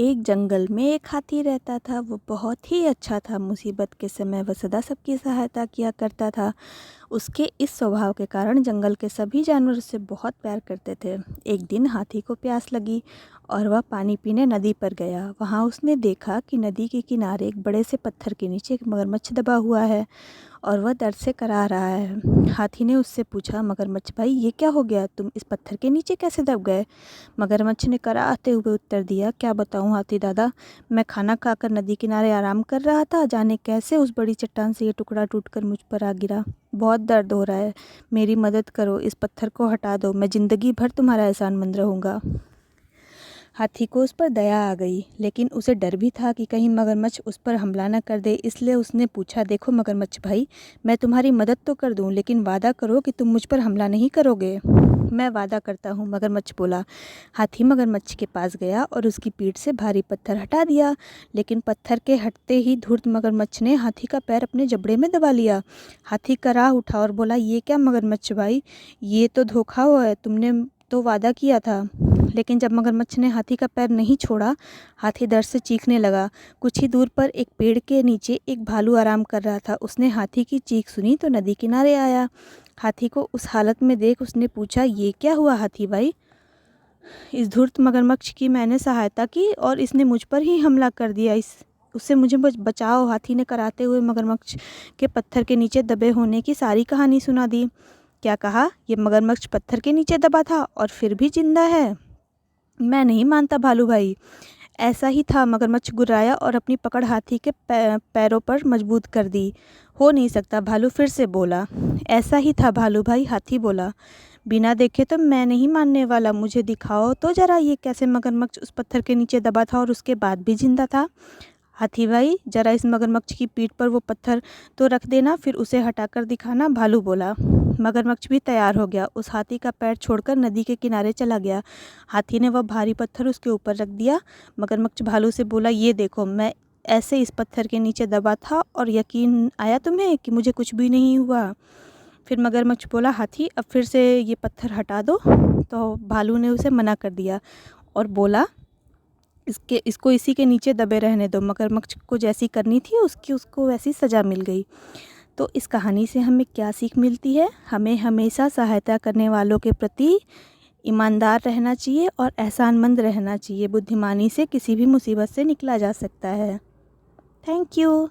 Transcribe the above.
एक जंगल में एक हाथी रहता था। वो बहुत ही अच्छा था। मुसीबत के समय वह सदा सबकी सहायता किया करता था। उसके इस स्वभाव के कारण जंगल के सभी जानवर उससे बहुत प्यार करते थे। एक दिन हाथी को प्यास लगी और वह पानी पीने नदी पर गया। वहाँ उसने देखा कि नदी के किनारे एक बड़े से पत्थर के नीचे एक मगरमच्छ दबा हुआ है और वह दर्द से कराह रहा है। हाथी ने उससे पूछा, मगरमच्छ भाई, ये क्या हो गया? तुम इस पत्थर के नीचे कैसे दब गए? मगरमच्छ ने कराहते हुए उत्तर दिया, क्या बताऊं हाथी दादा, मैं खाना खाकर नदी किनारे आराम कर रहा था, जाने कैसे उस बड़ी चट्टान से ये टुकड़ा टूटकर मुझ पर आ गिरा। बहुत दर्द हो रहा है, मेरी मदद करो, इस पत्थर को हटा दो, मैं ज़िंदगी भर तुम्हारा एहसानमंद रहूँगा। हाथी को उस पर दया आ गई, लेकिन उसे डर भी था कि कहीं मगरमच्छ उस पर हमला न कर दे। इसलिए उसने पूछा, देखो मगरमच्छ भाई, मैं तुम्हारी मदद तो कर दूं, लेकिन वादा करो कि तुम मुझ पर हमला नहीं करोगे। मैं वादा करता हूँ, मगरमच्छ बोला। हाथी मगरमच्छ के पास गया और उसकी पीठ से भारी पत्थर हटा दिया, लेकिन पत्थर के हटते ही धूर्त मगरमच्छ ने हाथी का पैर अपने जबड़े में दबा लिया। हाथी कराह उठा और बोला, ये क्या मगरमच्छ भाई, ये तो धोखा हुआ है, तुमने तो वादा किया था। लेकिन जब मगरमच्छ ने हाथी का पैर नहीं छोड़ा, हाथी दर्द से चीखने लगा। कुछ ही दूर पर एक पेड़ के नीचे एक भालू आराम कर रहा था। उसने हाथी की चीख सुनी तो नदी किनारे आया। हाथी को उस हालत में देख उसने पूछा, ये क्या हुआ हाथी भाई? इस धूर्त मगरमच्छ की मैंने सहायता की और इसने मुझ पर ही हमला कर दिया। उससे मुझे बचाओ। हाथी ने कराते हुए मगरमच्छ के पत्थर के नीचे दबे होने की सारी कहानी सुना दी। क्या कहा? ये मगरमच्छ पत्थर के नीचे दबा था और फिर भी जिंदा है? मैं नहीं मानता भालू भाई। ऐसा ही था, मगरमच्छ गुर्राया और अपनी पकड़ हाथी के पैरों पर मजबूत कर दी। हो नहीं सकता, भालू फिर से बोला। ऐसा ही था भालू भाई, हाथी बोला। बिना देखे तो मैं नहीं मानने वाला, मुझे दिखाओ तो जरा, ये कैसे मगरमच्छ उस पत्थर के नीचे दबा था और उसके बाद भी जिंदा था। हाथी भाई, जरा इस मगरमच्छ की पीठ पर वो पत्थर तो रख देना, फिर उसे हटाकर दिखाना, भालू बोला। मगरमच्छ भी तैयार हो गया। उस हाथी का पैर छोड़कर नदी के किनारे चला गया। हाथी ने वह भारी पत्थर उसके ऊपर रख दिया। मगरमच्छ भालू से बोला, ये देखो, मैं ऐसे इस पत्थर के नीचे दबा था और यकीन आया तुम्हें कि मुझे कुछ भी नहीं हुआ? फिर मगरमच्छ बोला, हाथी अब फिर से ये पत्थर हटा दो। तो भालू ने उसे मना कर दिया और बोला, इसको इसी के नीचे दबे रहने दो। मगरमच्छ को जैसी करनी थी उसको वैसी सज़ा मिल गई। तो इस कहानी से हमें क्या सीख मिलती है? हमें हमेशा सहायता करने वालों के प्रति ईमानदार रहना चाहिए और एहसानमंद रहना चाहिए। बुद्धिमानी से किसी भी मुसीबत से निकला जा सकता है। Thank you.